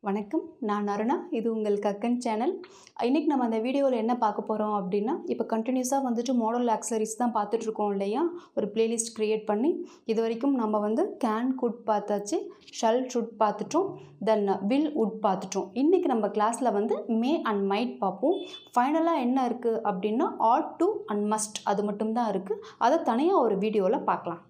வணக்கம், நான் அருணா. இது உங்கள் கக்கன் சேனல். இன்றைக்கி நம்ம அந்த வீடியோவில் என்ன பார்க்க போகிறோம் அப்படின்னா, இப்போ கண்டினியூஸாக வந்துட்டு மாடல் ஆக்சரிஸ் தான் பார்த்துட்ருக்கோம் இல்லையா? ஒரு பிளேலிஸ்ட் க்ரியேட் பண்ணி இது வரைக்கும் நம்ம வந்து கேன் குட் பார்த்தாச்சு, ஷல் ஷுட் பார்த்துட்டோம், தென் வில் உட் பார்த்துட்டோம். இன்றைக்கி நம்ம கிளாஸில் வந்து மே அண்ட் மைட் பார்ப்போம். ஃபைனலாக என்ன இருக்குது அப்படின்னா ஆட் டு அண்ட் மஸ்ட், அது மட்டும்தான் இருக்குது. அதை தனியாக ஒரு வீடியோவில் பார்க்கலாம்.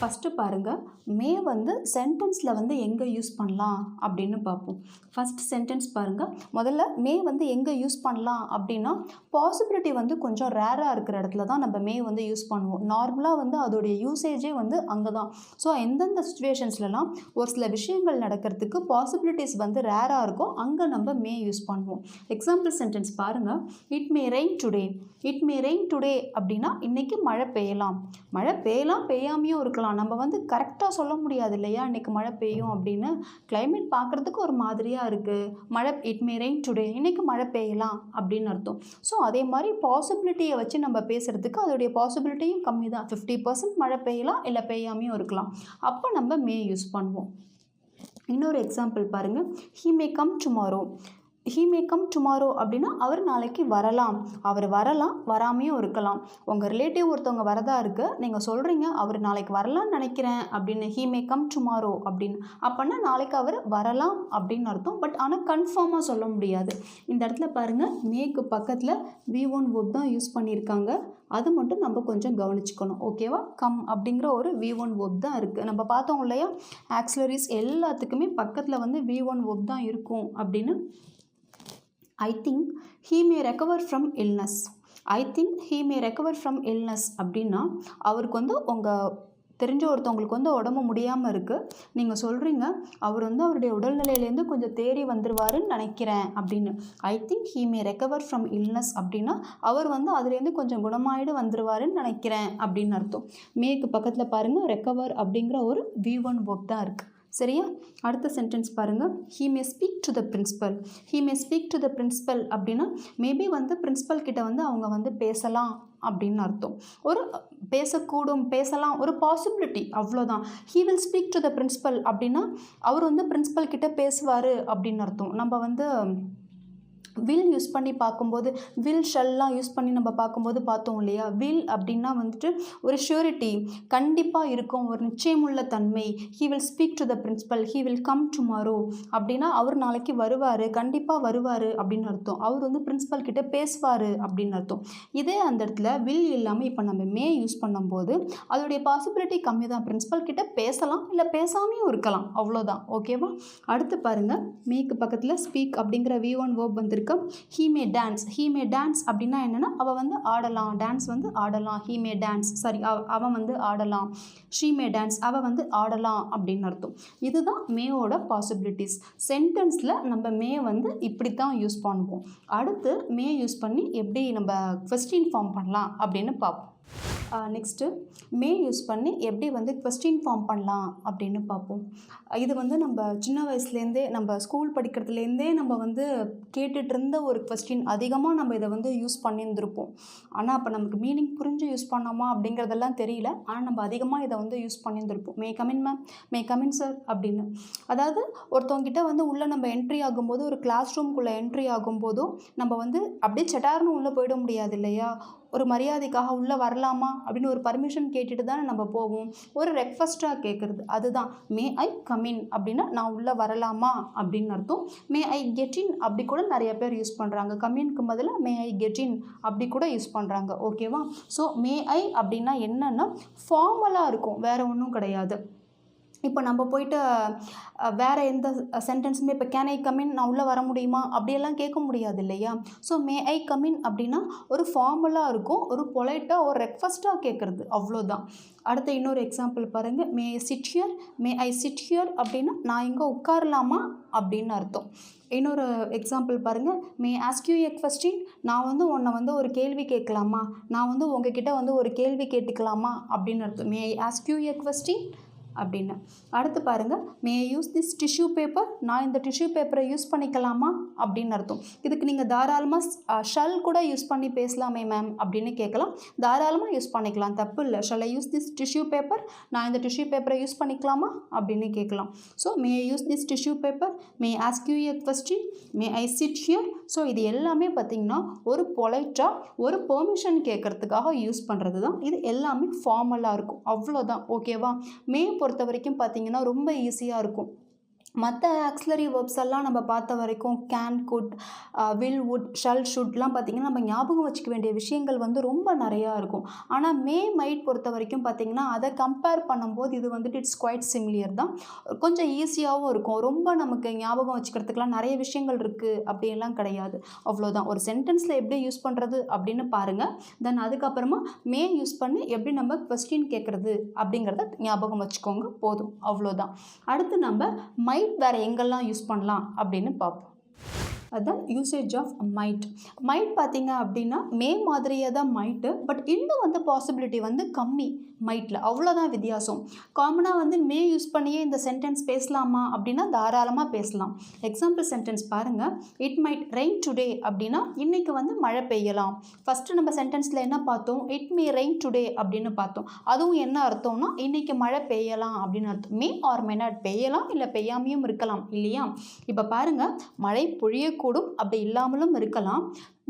ஃபஸ்ட்டு பாருங்கள், மே வந்து சென்டென்ஸில் வந்து எங்கே யூஸ் பண்ணலாம் அப்படின்னு பார்ப்போம். ஃபஸ்ட் சென்டென்ஸ் பாருங்கள். முதல்ல மே வந்து எங்கே யூஸ் பண்ணலாம் அப்படின்னா, பாசிபிலிட்டி வந்து கொஞ்சம் ரேராக இருக்கிற இடத்துல தான் நம்ம மே வந்து யூஸ் பண்ணுவோம். நார்மலாக வந்து அதோடைய யூசேஜே வந்து அங்கே தான். ஸோ எந்தெந்த சுச்சுவேஷன்ஸ்லாம் ஒரு சில விஷயங்கள் நடக்கிறதுக்கு பாசிபிலிட்டிஸ் வந்து ரேராக இருக்கும், அங்கே நம்ம மே யூஸ் பண்ணுவோம். எக்ஸாம்பிள் சென்டென்ஸ் பாருங்கள். It may rain today. It may rain today அப்படின்னா இன்றைக்கி மழை பெய்யலாம். மழை பெய்யலாம், பெய்யாமையும் இருக்கலாம். நம்ம வந்து கரெக்டாக சொல்ல முடியாது இல்லையா, இன்றைக்கி மழை பெய்யும் அப்படின்னு. கிளைமேட் பார்க்குறதுக்கு ஒரு மாதிரியாக இருக்குது. மழை இட் மே ரெயின் டுடே, இன்றைக்கி மழை பெய்யலாம் அப்படின்னு அர்த்தம். ஸோ அதே மாதிரி பாசிபிலிட்டியை வச்சு நம்ம பேசுகிறதுக்கு அதோடைய பாசிபிலிட்டியும் கம்மி தான். 50% மழை பெய்யலாம், இல்லை பெய்யாமையும் இருக்கலாம். அப்போ நம்ம மே யூஸ் பண்ணுவோம். இன்னொரு எக்ஸாம்பிள் பாருங்கள். He may come tomorrow. He may come tomorrow அப்படின்னா அவர் நாளைக்கு வரலாம். அவர் வரலாம், வராமையும் இருக்கலாம். உங்கள் ரிலேட்டிவ் ஒருத்தவங்க வரதா இருக்குது, நீங்கள் சொல்கிறீங்க அவர் நாளைக்கு வரலாம்னு நினைக்கிறேன் அப்படின்னு. ஹீ மே கம் டுமாரோ அப்படின்னு அப்படின்னா நாளைக்கு அவர் வரலாம் அப்படின்னு அர்த்தம். பட் ஆனால் கன்ஃபார்மாக சொல்ல முடியாது. இந்த இடத்துல பாருங்கள், மேக்கு பக்கத்தில் V1 verb தான் யூஸ் பண்ணியிருக்காங்க. அது மட்டும் நம்ம கொஞ்சம் கவனிச்சுக்கணும், ஓகேவா? கம் அப்படிங்கிற ஒரு V1 verb தான் இருக்குது. நம்ம பார்த்தோம் இல்லையா, ஆக்சிலரிஸ் எல்லாத்துக்குமே பக்கத்தில் வந்து V1 verb தான் இருக்கும் அப்படின்னு. I think he may recover from illness. I think he may recover from illness அப்படின்னா அவருக்கு வந்து உங்கள் தெரிஞ்ச ஒருத்தவங்களுக்கு வந்து உடம்பு முடியாமல் இருக்குது, நீங்கள் சொல்கிறீங்க அவர் வந்து அவருடைய உடல்நிலையிலேருந்து கொஞ்சம் தேறி வந்துடுவாருன்னு நினைக்கிறேன் அப்படின்னு. I think he May recover from illness அப்படின்னா அவர் வந்து அதுலேருந்து கொஞ்சம் குணமாயிடு வந்துடுவாருன்னு நினைக்கிறேன் அப்படின்னு அர்த்தம். மேக்கு பக்கத்தில் பாருங்கள், ரெக்கவர் அப்படிங்கிற ஒரு V1 verb தான் இருக்குது. சரியா? அடுத்த சென்டென்ஸ் பாருங்கள். He may speak to the principal. He may speak to the principal அப்படின்னா மேபி வந்து பிரின்சிபல் கிட்ட வந்து அவங்க வந்து பேசலாம் அப்படின்னு அர்த்தம். ஒரு பேசக்கூடும், பேசலாம், ஒரு பாசிபிலிட்டி, அவ்வளோதான். He will speak to the principal அப்படின்னா அவர் வந்து பிரின்சிபல் கிட்ட பேசுவார் அப்படின்னு அர்த்தம். நம்ம வந்து வில் யூஸ் பண்ணி பார்க்கும்போது, வில் ஷல்லாம் யூஸ் பண்ணி நம்ம பார்க்கும்போது பார்த்தோம் இல்லையா, வில் அப்படின்னா வந்துட்டு ஒரு ஷூரிட்டி, கண்டிப்பாக இருக்கும், ஒரு நிச்சயமுள்ள தன்மை. He will speak to the principal, he will come tomorrow அப்படின்னா அவர் நாளைக்கு வருவார், கண்டிப்பாக வருவார் அப்படின்னு அர்த்தம். அவர் வந்து பிரின்சிபல் கிட்ட பேசுவார் அப்படின்னு அர்த்தம். இதே அந்த இடத்துல வில் இல்லாமல் இப்போ நம்ம மே யூஸ் பண்ணும்போது அதோடைய பாசிபிலிட்டி கம்மி தான். பிரின்சிபல் கிட்ட பேசலாம், இல்லை பேசாமையும் இருக்கலாம், அவ்வளோதான். ஓகேவா? அடுத்து பாருங்கள், மேக்கு பக்கத்தில் ஸ்பீக் அப்படிங்கிற V1 verb வந்துருக்கு. He May dance. He May dance அப்படின்னா என்னென்னா அவள் வந்து ஆடலாம், டான்ஸ் வந்து ஆடலாம். ஹீ மே டான்ஸ், சாரி, அவன் வந்து ஆடலாம். ஷீ மே டான்ஸ், அவள் வந்து ஆடலாம் அப்படின்னு அர்த்தம். இதுதான் மேவோட பாசிபிலிட்டிஸ். சென்டென்ஸில் நம்ம மே வந்து இப்படி தான் யூஸ் பண்ணுவோம். அடுத்து மே யூஸ் பண்ணி எப்படி நம்ம கொஸ்டின் ஃபார்ம் பண்ணலாம் அப்படின்னு பார்ப்போம். நெக்ஸ்ட்டு மே யூஸ் பண்ணி எப்படி வந்து கொஸ்டின் ஃபார்ம் பண்ணலாம் அப்படின்னு பார்ப்போம். இது வந்து நம்ம சின்ன வயசுலேருந்தே, நம்ம ஸ்கூல் படிக்கிறதுலேருந்தே நம்ம வந்து கேட்டுட்டு இருந்த ஒரு கொஸ்டின். அதிகமாக நம்ம இதை வந்து யூஸ் பண்ணியிருந்திருப்போம். ஆனால் அப்போ நமக்கு மீனிங் புரிஞ்சு யூஸ் பண்ணோமா அப்படிங்கிறதெல்லாம் தெரியல. ஆனால் நம்ம அதிகமாக இதை வந்து யூஸ் பண்ணியிருந்திருப்போம். May come in ma'am, may come in sir அப்படின்னு. அதாவது ஒருத்தவங்கிட்ட வந்து உள்ளே நம்ம என்ட்ரி ஆகும்போது, ஒரு கிளாஸ் ரூம்குள்ளே என்ட்ரி ஆகும்போதும் நம்ம வந்து அப்படியே சட்டார்னு உள்ளே போயிட முடியாது இல்லையா? ஒரு மரியாதைக்காக உள்ளே வரலாமா அப்படின்னு ஒரு பர்மிஷன் கேட்டுட்டு தானே நம்ம போவோம். ஒரு ரெக்வஸ்ட்டாக கேட்குறது, அதுதான் மே ஐ கமின் அப்படின்னா நான் உள்ளே வரலாமா அப்படின்னு அர்த்தம். மே ஐ கெட் இன் அப்படி கூட நிறைய பேர் யூஸ் பண்ணுறாங்க. கமின்க்கு பதிலாக மே ஐ கெட் இன் அப்படி கூட யூஸ் பண்ணுறாங்க, ஓகேவா? ஸோ மே ஐ அப்படின்னா என்னென்னா ஃபார்மலாக இருக்கும், வேறு ஒன்றும் கிடையாது. இப்போ நம்ம போயிட்டு வேறு எந்த சென்டென்ஸுமே, இப்போ கேன் ஐ கமின், நான் உள்ளே வர முடியுமா அப்படியெல்லாம் கேட்க முடியாது இல்லையா? ஸோ மே ஐ கமின் அப்படின்னா ஒரு ஃபார்மலாக இருக்கும், ஒரு பொலைட்டாக, ஒரு ரெக்வஸ்ட்டாக கேட்குறது, அவ்வளோதான். அடுத்த இன்னொரு எக்ஸாம்பிள் பாருங்கள். May I sit here. May I sit here அப்படின்னா நான் இங்கே உட்காரலாமா அப்படின்னு அர்த்தம். இன்னொரு எக்ஸாம்பிள் பாருங்கள். May ask you a question. நான் வந்து உன்னை வந்து ஒரு கேள்வி கேட்கலாமா, நான் வந்து உங்ககிட்ட வந்து ஒரு கேள்வி கேட்டுக்கலாமா அப்படின்னு அர்த்தம். May I ask you a question அப்படின்னு. அடுத்து பாருங்கள், may use this tissue paper, நான் இந்த டிஷ்யூ பேப்பரை யூஸ் பண்ணிக்கலாமா அப்படின்னு அர்த்தம். இதுக்கு நீங்கள் தாராளமாக ஷல் கூட யூஸ் பண்ணி பேசலாமே மேம் அப்படின்னு கேட்கலாம். தாராளமாக யூஸ் பண்ணிக்கலாம், தப்பு இல்லை. Shall I use this tissue paper, நான் இந்த டிஷ்யூ பேப்பரை யூஸ் பண்ணிக்கலாமா அப்படின்னு கேட்கலாம். So May use this tissue paper, May ask you a question, May I sit here. So இது எல்லாமே பார்த்திங்கன்னா ஒரு பொலைட்டாக ஒரு பெர்மிஷன் கேட்குறதுக்காக யூஸ் பண்ணுறது தான். இது எல்லாமே ஃபார்மலாக இருக்கும், அவ்வளோதான். ஓகேவா? மே பொறுத்த வரைக்கும் பார்த்திங்கன்னா ரொம்ப ஈஸியாக இருக்கும். மற்ற ஆக்சிலரி வேர்ப்ஸ் எல்லாம் நம்ம பார்த்த வரைக்கும் can, could, will, would, shall, ஷுட்லாம் பார்த்திங்கன்னா நம்ம ஞாபகம் வச்சுக்க வேண்டிய விஷயங்கள் வந்து ரொம்ப நிறையா இருக்கும். ஆனால் மே, மைட் பொறுத்த வரைக்கும் பார்த்திங்கன்னா அதை கம்பேர் பண்ணும்போது இது வந்துட்டு இட்ஸ் குவைட் சிமிலியர் தான். கொஞ்சம் ஈஸியாகவும் இருக்கும். ரொம்ப நமக்கு ஞாபகம் வச்சுக்கிறதுக்கெலாம் நிறைய விஷயங்கள் இருக்குது அப்படின்லாம் கிடையாது. அவ்வளோதான். ஒரு சென்டென்ஸில் எப்படி யூஸ் பண்ணுறது அப்படின்னு பாருங்கள். தென் அதுக்கப்புறமா மே யூஸ் பண்ணி எப்படி நம்ம கொஸ்டின் கேட்குறது அப்படிங்கிறத ஞாபகம் வச்சுக்கோங்க, போதும். அவ்வளோதான். அடுத்து நம்ம மைட் வேறு எங்கெல்லாம் யூஸ் பண்ணலாம் அப்படின்னு பார்ப்போம். அதுதான் யூசேஜ் ஆஃப் மைட். மைட் பார்த்திங்க அப்படின்னா மே மாதிரியே தான் மைட்டு, பட் இன்னும் வந்து பாசிபிலிட்டி வந்து கம்மி மைட்டில், அவ்வளோதான் வித்தியாசம். காமனாக வந்து மே யூஸ் பண்ணியே இந்த சென்டென்ஸ் பேசலாமா அப்படின்னா தாராளமாக பேசலாம். எக்ஸாம்பிள் சென்டென்ஸ் பாருங்கள். இட் மைட் ரெயின் டுடே அப்படின்னா இன்றைக்கி வந்து மழை பெய்யலாம். ஃபஸ்ட்டு நம்ம சென்டென்ஸில் என்ன பார்த்தோம்? இட் மே ரெயின் டுடே அப்படின்னு பார்த்தோம். அதுவும் என்ன அர்த்தம்னா இன்றைக்கி மழை பெய்யலாம் அப்படின்னு அர்த்தம். மே ஆர் மே நாட், பெய்யலாம் இல்லை பெய்யாமையும் இருக்கலாம் இல்லையா? இப்போ பாருங்கள், மழை பொழியக்கூடும், அப்படி இல்லாமலும் இருக்கலாம்.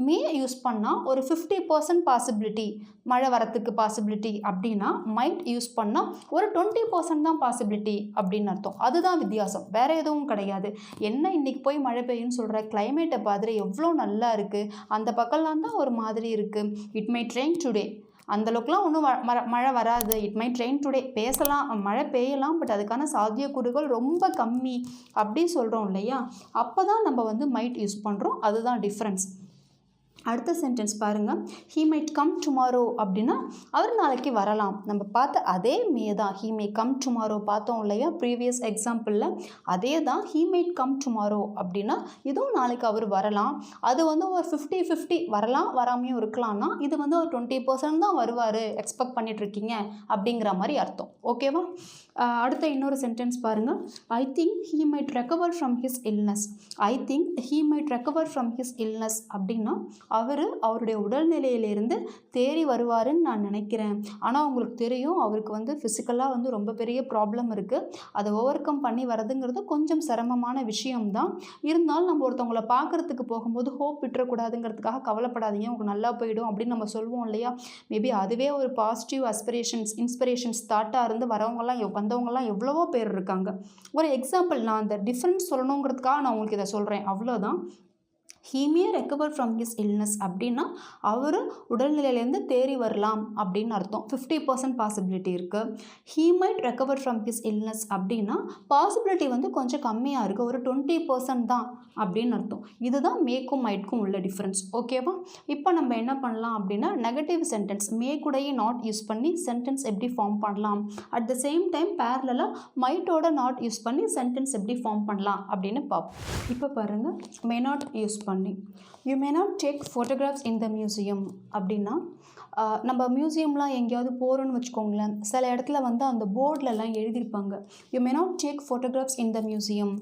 மே யூஸ் பண்ணால் ஒரு 50% பாசிபிலிட்டி மழை வரத்துக்கு பாசிபிலிட்டி அப்படின்னா மைட் யூஸ் பண்ணால் ஒரு 20% தான் பாசிபிலிட்டி அப்படின்னு அர்த்தம். அதுதான் வித்தியாசம், வேறு எதுவும் கிடையாது. என்ன இன்றைக்கி போய் மழை பெய்யும்னு சொல்கிற, கிளைமேட்டை பார்த்துட்டு எவ்வளோ நல்லா இருக்குது, அந்த பக்கம்லாம் தான் ஒரு மாதிரி இருக்குது. இட் மைட் ரெயின் டுடே, அந்தளவுக்குலாம் ஒன்றும் மழை வராது. இட் மைட் ரெயின் டுடே பேசலாம், மழை பெய்யலாம், பட் அதுக்கான சாத்தியக்கூறுகள் ரொம்ப கம்மி அப்படி சொல்கிறோம் இல்லையா? அப்போ தான் நம்ம வந்து மைட் யூஸ் பண்ணுறோம். அதுதான் டிஃப்ரென்ஸ். அடுத்த சென்டென்ஸ் பாருங்கள். ஹீ மைட் கம் டுமாரோ அப்படின்னா அவர் நாளைக்கு வரலாம். நம்ம பார்த்த அதே மே தான், ஹீ மே கம் டுமாரோ பார்த்தோம் இல்லையா ப்ரீவியஸ் எக்ஸாம்பிளில்? அதே தான் ஹீ மைட் கம் டுமாரோ அப்படின்னா இதுவும் நாளைக்கு அவர் வரலாம். அது வந்து ஒரு 50-50 வரலாம், வராமையும் இருக்கலாம்னா இது வந்து ஒரு 20% தான் வருவார் எக்ஸ்பெக்ட் பண்ணிகிட்ருக்கீங்க அப்படிங்கிற மாதிரி அர்த்தம். ஓகேவா? அடுத்த இன்னொரு சென்டென்ஸ் பாருங்கள். I think he might recover from his illness. I think he might recover from his illness அப்படின்னா அவருடைய உடல்நிலையிலிருந்து தேறி வருவாருன்னு நான் நினைக்கிறேன். ஆனால் உங்களுக்கு தெரியும் அவருக்கு வந்து ஃபிசிக்கலாக வந்து ரொம்ப பெரிய ப்ராப்ளம் இருக்குது. அதை ஓவர் கம் பண்ணி வரதுங்கிறது கொஞ்சம் சிரமமான விஷயம்தான். இருந்தாலும் நம்ம ஒருத்தவங்களை பார்க்குறதுக்கு போகும்போது ஹோப் விட்டுறக்கூடாதுங்கிறதுக்காக கவலைப்படாதீங்க, உங்களுக்கு நல்லா போயிடும் அப்படின்னு நம்ம சொல்லுவோம் இல்லையா? மேபி அதுவே ஒரு பாசிட்டிவ் இன்ஸ்பிரேஷன்ஸ் தாட்டாக இருந்து வந்தவங்கலாம் எவ்வளவோ பேர் இருக்காங்க. ஒரு எக்ஸாம்பிள், நான் அந்த டிஃப்ரென்ஸ் சொல்லணுங்கிறதுக்காக நான் உங்களுக்கு இதை சொல்கிறேன், அவ்வளோதான். He May recover from his illness அப்படின்னா அவர் உடல்நிலையிலேருந்து தேறி வரலாம் அப்படின்னு அர்த்தம். 50% பாசிபிலிட்டி இருக்குது. He might recover from his illness அப்படின்னா பாசிபிலிட்டி வந்து கொஞ்சம் கம்மியாக இருக்குது, ஒரு 20% தான் அப்படின்னு அர்த்தம். இதுதான் மேக்கும் மைட்க்கும் உள்ள டிஃப்ரென்ஸ். ஓகேவா? இப்போ நம்ம என்ன பண்ணலாம் அப்படின்னா நெகட்டிவ் சென்டென்ஸ் மே கூடயே நாட் யூஸ் பண்ணி சென்டென்ஸ் எப்படி ஃபார்ம் பண்ணலாம், அட் த சேம் டைம் பேரலாக மைட்டோட நாட் யூஸ் பண்ணி சென்டென்ஸ் எப்படி ஃபார்ம் பண்ணலாம் அப்படின்னு பார்ப்போம். இப்போ பாருங்கள், மே நாட் யூஸ் பண்ணி you may not take photographs in the museum அப்படின்னா நம்ம மியூசியம்லாம் எங்கேயாவது போகிறோன்னு வச்சுக்கோங்களேன், சில இடத்துல வந்து அந்த போர்டிலலாம் எழுதியிருப்பாங்க you may not take photographs in the museum.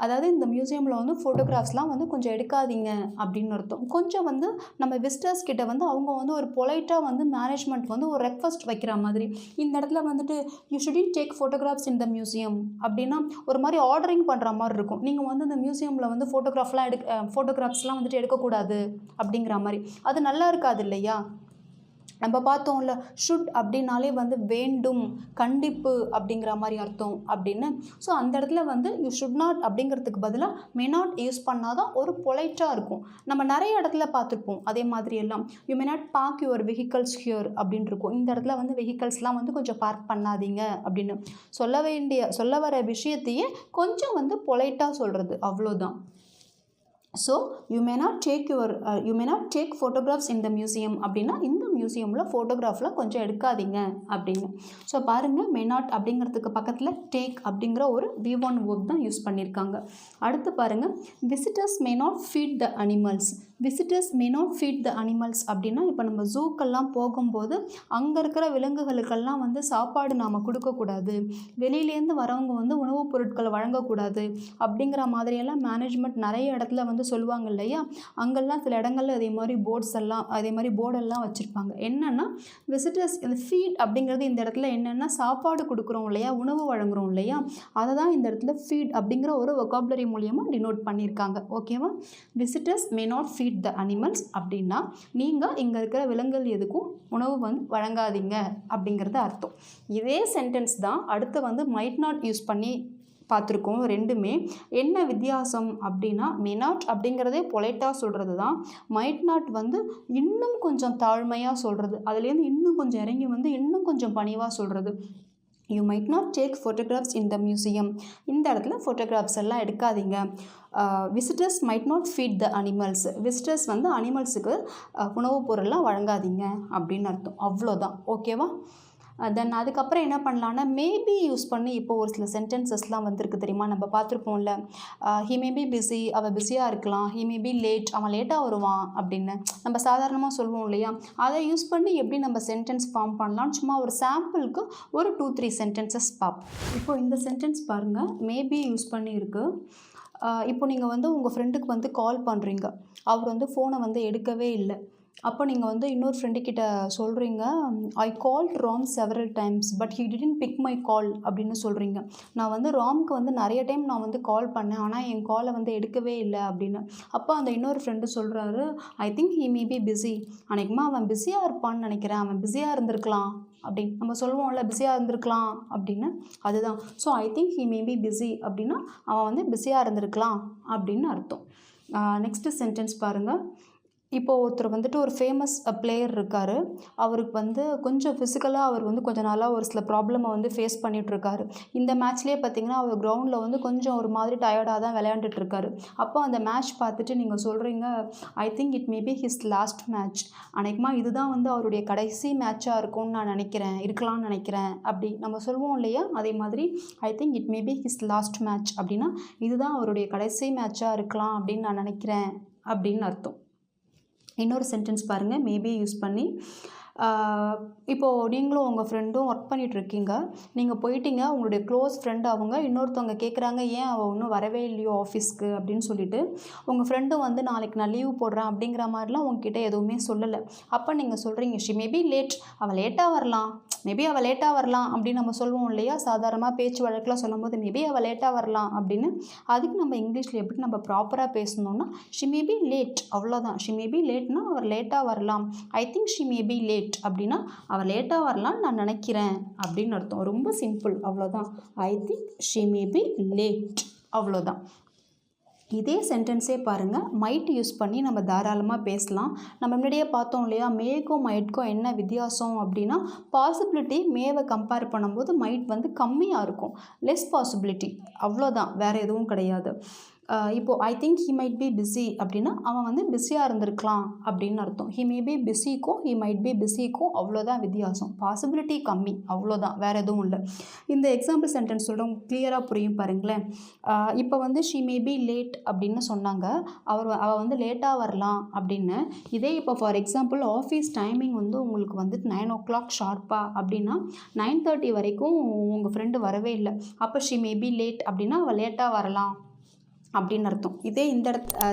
அதாவது இந்த மியூசியமில் வந்து ஃபோட்டோகிராஃப்ஸ்லாம் வந்து கொஞ்சம் எடுக்காதீங்க அப்படின்னு அர்த்தம். கொஞ்சம் வந்து நம்ம விசிட்டர்ஸ் கிட்ட வந்து அவங்க வந்து ஒரு பொலைட்டாக வந்து மேனேஜ்மெண்ட் வந்து ஒரு ரெக்வஸ்ட் வைக்கிற மாதிரி, இந்த இடத்துல வந்துட்டு you shouldn't take photographs in the museum அப்படின்னா ஒரு மாதிரி ஆர்டரிங் பண்ணுற மாதிரி இருக்கும். நீங்கள் வந்து இந்த மியூசியமில் வந்து ஃபோட்டோகிராஃப்ஸ்லாம் வந்துட்டு எடுக்கக்கூடாது அப்படிங்கிற மாதிரி, அது நல்லா இருக்காது இல்லையா? நம்ம பார்த்தோம்ல, ஷுட் அப்படின்னாலே வந்து வேண்டும், கண்டிப்பு அப்படிங்கிற மாதிரி அர்த்தம் அப்படின்னு. ஸோ அந்த இடத்துல வந்து யூ ஷுட் நாட் அப்படிங்கிறதுக்கு பதிலாக மே நாட் யூஸ் பண்ணால் தான் ஒரு பொலைட்டாக இருக்கும். நம்ம நிறைய இடத்துல பார்த்துருப்போம் அதே மாதிரி எல்லாம். You may not park your vehicles here அப்படின்னு இருக்கும். இந்த இடத்துல வந்து வெஹிக்கல்ஸ்லாம் வந்து கொஞ்சம் பார்க் பண்ணாதீங்க அப்படின்னு சொல்ல வர விஷயத்தையே கொஞ்சம் வந்து பொலைட்டாக சொல்கிறது, அவ்வளோதான். So you may not take photographs in the museum அப்படின்னா இந்த மியூசியமில் ஃபோட்டோகிராஃபில் கொஞ்சம் எடுக்காதீங்க அப்படின்னு. ஸோ பாருங்கள், மே நாட் அப்படிங்கிறதுக்கு பக்கத்தில் டேக் அப்படிங்கிற ஒரு V1 verb தான் யூஸ் பண்ணியிருக்காங்க. அடுத்து பாருங்கள், visitors may not feed the animals. Visitors may not feed the animals அப்படின்னா, இப்போ நம்ம ஜூக்கெல்லாம் போகும்போது அங்கே இருக்கிற விலங்குகளுக்கெல்லாம் வந்து சாப்பாடு நாம் கொடுக்கக்கூடாது, வெளியிலேருந்து வரவங்க வந்து உணவுப் பொருட்களை வழங்கக்கூடாது அப்படிங்கிற மாதிரியெல்லாம் மேனேஜ்மெண்ட் நிறைய இடத்துல வந்து சொல்லுவாங்க இல்லையா. அங்கெல்லாம் சில இடங்கள்ல அதே மாதிரி போர்டெல்லாம் வச்சுருப்பாங்க. என்னென்னா விசிட்டர்ஸ், இந்த ஃபீட் அப்படிங்கிறது இந்த இடத்துல என்னென்னா சாப்பாடு கொடுக்குறோம் இல்லையா, உணவு வழங்குறோம் இல்லையா, அதை தான் இந்த இடத்துல ஃபீட் அப்படிங்கிற ஒரு வொக்காபுலரி மூலியமாக டினோட் பண்ணியிருக்காங்க. ஓகேவா? Visitors may not feed the animals அப்படின்னா நீங்கள் இங்கே இருக்கிற விலங்குகள் எதுக்கும் உணவு வந்து வழங்காதீங்க அப்படிங்கிறது அர்த்தம். இதே சென்டென்ஸ் தான் அடுத்து வந்து மைட் நாட் யூஸ் பண்ணி பார்த்துருக்கோம். ரெண்டுமே என்ன வித்தியாசம் அப்படின்னா, மே நாட் அப்படிங்கிறதே பொலைட்டாக சொல்கிறது தான், மைட் நாட் வந்து இன்னும் கொஞ்சம் தாழ்மையாக சொல்கிறது, அதுலேருந்து இன்னும் கொஞ்சம் இறங்கி வந்து இன்னும் கொஞ்சம் பணிவாக சொல்கிறது. You might not take photographs in the museum. இந்த இடத்துல ஃபோட்டோகிராஃப்ஸ் எல்லாம் எடுக்காதீங்க. Visitors might not feed the animals. Visitors வந்து அனிமல்ஸுக்கு உணவுப் பொருள்லாம் வழங்காதீங்க அப்படின்னு அர்த்தம். அவ்வளோதான். ஓகேவா? தென் அதுக்கப்புறம் என்ன பண்ணலான்னா, மேபி யூஸ் பண்ணி இப்போ ஒரு சில சென்டென்சஸ்லாம் வந்திருக்கு தெரியுமா, நம்ம பார்த்துருப்போம்ல. ஹி மே பி பிஸி, அவள் பிஸியாக இருக்கலாம். ஹி மே பி லேட், அவன் லேட்டாக வருவான் அப்படின்னு நம்ம சாதாரணமாக சொல்லுவோம் இல்லையா. அதை யூஸ் பண்ணி எப்படி நம்ம சென்டென்ஸ் ஃபார்ம் பண்ணலாம்னு சும்மா ஒரு சாம்பிளுக்கு ஒரு 2-3 சென்டென்சஸ் பார்ப்போம். இப்போ இந்த சென்டென்ஸ் பாருங்கள், மேபி யூஸ் பண்ணி இருக்குது. இப்போ நீங்கள் வந்து உங்கள் ஃப்ரெண்டுக்கு வந்து கால் பண்ணுறீங்க, அவர் வந்து ஃபோனை வந்து எடுக்கவே இல்லை. அப்போ நீங்கள் வந்து இன்னொரு ஃப்ரெண்டுக்கிட்ட சொல்கிறீங்க, I called Ram several times but he didn't pick my call அப்படின்னு சொல்கிறீங்க. நான் வந்து ராம்க்கு வந்து நிறைய டைம் நான் வந்து கால் பண்ணேன், ஆனால் என் காலை வந்து எடுக்கவே இல்லை அப்படின்னு. அப்போ அந்த இன்னொரு ஃப்ரெண்டு சொல்கிறாரு, I think he may be busy. அன்றைக்குமா அவன் பிஸியாக இருப்பான்னு நினைக்கிறேன், அவன் பிஸியாக இருந்திருக்கலாம் அப்படின்னு நம்ம சொல்லுவோம்ல, பிஸியாக இருந்திருக்கலாம் அப்படின்னு. அதுதான். So I think he may be busy அப்படின்னா அவன் வந்து பிஸியாக இருந்திருக்கலாம் அப்படின்னு அர்த்தம். நெக்ஸ்ட்டு சென்டென்ஸ் பாருங்கள். இப்போது ஒருத்தர் வந்துட்டு ஒரு ஃபேமஸ் பிளேயர் இருக்கார். அவருக்கு வந்து கொஞ்சம் ஃபிசிக்கலாக அவர் வந்து கொஞ்ச நாளாக ஒரு சில ப்ராப்ளமை வந்து ஃபேஸ் பண்ணிகிட்ருக்காரு. இந்த மேட்ச்லேயே பார்த்திங்கன்னா அவர் கிரவுண்டில் வந்து கொஞ்சம் ஒரு மாதிரி டயர்டாக தான் விளையாண்டுட்ருக்காரு. அப்போ அந்த மேட்ச் பார்த்துட்டு நீங்கள் சொல்கிறீங்க, I think it may be his last match. அன்றைக்குமா இதுதான் வந்து அவருடைய கடைசி மேட்சாக இருக்கும்னு நான் இருக்கலாம்னு நினைக்கிறேன் அப்படி நம்ம சொல்லுவோம் இல்லையா. அதே மாதிரி ஐ think it may be his last match அப்படின்னா இதுதான் அவருடைய கடைசி மேட்சாக இருக்கலாம் அப்படின்னு நான் நினைக்கிறேன் அப்படின்னு அர்த்தம். இன்னொரு சென்டென்ஸ் பாருங்கள், மேபி யூஸ் பண்ணி. இப்போது நீங்களும் உங்கள் ஃப்ரெண்டும் ஒர்க் பண்ணிகிட்ருக்கீங்க. நீங்கள் போயிட்டீங்க, உங்களுடைய க்ளோஸ் ஃப்ரெண்டு அவங்க இன்னொருத்தவங்க கேட்குறாங்க, ஏன் அவள் இன்னும் வரவே இல்லையோ ஆஃபீஸ்க்கு அப்படின்னு சொல்லிட்டு. உங்கள் ஃப்ரெண்டும் வந்து நாளைக்கு நான் லீவ் போடுறேன் அப்படிங்கிற மாதிரிலாம் உங்ககிட்ட எதுவுமே சொல்லலை. அப்போ நீங்கள் சொல்கிறீங்க, ஷி மேபி லேட், அவள் லேட்டாக வரலாம், மேபி அவள் லேட்டாக வரலாம் அப்படின்னு நம்ம சொல்லுவோம் இல்லையா. சாதாரணமாக பேச்சு வழக்கில் சொல்லும்போது மேபி அவள் லேட்டாக வரலாம் அப்படின்னு. அதுக்கு நம்ம இங்கிலீஷில் எப்படி நம்ம ப்ராப்பராக பேசணும்னா, ஷி மேபி லேட், அவ்வளோதான். ஷி மேபி லேட்னா அவர் லேட்டாக வரலாம். I think she maybe late அப்படின்னா அவர் லேட்டாக வரலாம்னு நான் நினைக்கிறேன் அப்படின்னு அர்த்தம். ரொம்ப சிம்பிள், அவ்வளோதான். I think she maybe late, அவ்வளோதான். இதே சென்டென்ஸே பாருங்கள், மைட் யூஸ் பண்ணி நம்ம தாராளமாக பேசலாம். நம்ம முன்னாடியே பார்த்தோம் இல்லையா, மேக்கும் மைட்க்கும் என்ன வித்தியாசம் அப்படின்னா, பாசிபிலிட்டி மேவை கம்பேர் பண்ணும்போது மைட் வந்து கம்மியாக இருக்கும், லெஸ் பாசிபிலிட்டி, அவ்வளோதான், வேறு எதுவும் கிடையாது. இப்போது I think he might be busy அப்படின்னா அவன் வந்து பிஸியாக இருந்திருக்கலாம் அப்படின்னு அர்த்தம். ஹி மே பி பிஸிக்கும் ஹி மைட் பி பிஸிக்கும் அவ்வளோதான் வித்தியாசம், பாசிபிலிட்டி கம்மி, அவ்வளோதான், வேறு எதுவும் இல்லை. இந்த எக்ஸாம்பிள் சென்டென்ஸ் சொல்கிறோம், கிளியராக புரியும் பாருங்களேன். இப்போ வந்து ஷி மே பி லேட் அப்படின்னு சொன்னாங்க, அவள் வந்து லேட்டாக வரலாம் அப்படின்னு. இதே இப்போ ஃபார் எக்ஸாம்பிள் ஆஃபீஸ் டைமிங் வந்து உங்களுக்கு வந்து 9 o'clock ஷார்ப்பாக அப்படின்னா 9:30 வரைக்கும் உங்கள் ஃப்ரெண்டு வரவே இல்லை. அப்போ ஷி மே பி லேட் அப்படின்னா அவள் லேட்டாக வரலாம் அப்படின்னு அர்த்தம். இதே இந்த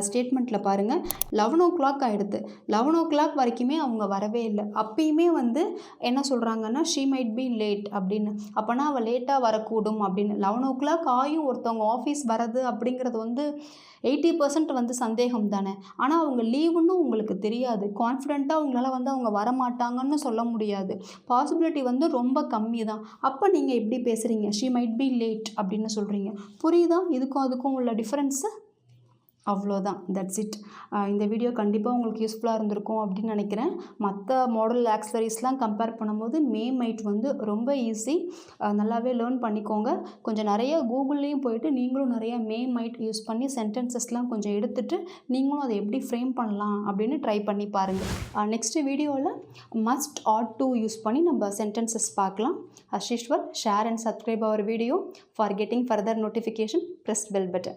ஸ்டேட்மெண்ட்டில் பாருங்கள், 11 o'clock ஆகிடுது, 11 o'clock வரைக்குமே அவங்க வரவே இல்லை. அப்பயுமே வந்து என்ன சொல்கிறாங்கன்னா ஷீ மைட் பி லேட் அப்படின்னு. அப்போனா அவள் லேட்டாக வரக்கூடும் அப்படின்னு. 11 o'clock ஆகியும் ஒருத்தவங்க ஆஃபீஸ் வர்றது அப்படிங்கிறது வந்து 80% வந்து சந்தேகம் தானே. ஆனால் அவங்க லீவுன்னு உங்களுக்கு தெரியாது, கான்ஃபிடெண்ட்டாக உங்களால் வந்து அவங்க வரமாட்டாங்கன்னு சொல்ல முடியாது, பாசிபிலிட்டி வந்து ரொம்ப கம்மி தான். அப்போ நீங்கள் எப்படி பேசுகிறீங்க, ஷீ மைட் பி லேட் அப்படின்னு சொல்கிறீங்க. புரியுதா இதுக்கும் அதுக்கும் உள்ள டிஃப்ரென்ஸு? அவ்வளோதான், தட்ஸ் இட். இந்த வீடியோ கண்டிப்பாக உங்களுக்கு யூஸ்ஃபுல்லாக இருந்திருக்கும் அப்படின்னு நினைக்கிறேன். மற்ற மாடல் ஆக்சரிஸ்லாம் கம்பேர் பண்ணும்போது மே மைட் வந்து ரொம்ப ஈஸி. நல்லாவே லேர்ன் பண்ணிக்கோங்க. கொஞ்சம் நிறைய கூகுள்லேயும் போயிட்டு நீங்களும் நிறைய மே மைட் யூஸ் பண்ணி சென்டென்சஸ்லாம் கொஞ்சம் எடுத்துகிட்டு நீங்களும் அதை எப்படி ஃப்ரேம் பண்ணலாம் அப்படின்னு ட்ரை பண்ணி பாருங்கள். நெக்ஸ்ட் வீடியோவில் மஸ்ட் ஆட் டு யூஸ் பண்ணி நம்ம சென்டென்சஸ் பார்க்கலாம். As usual, share and subscribe our video. For getting further notification, press bell button.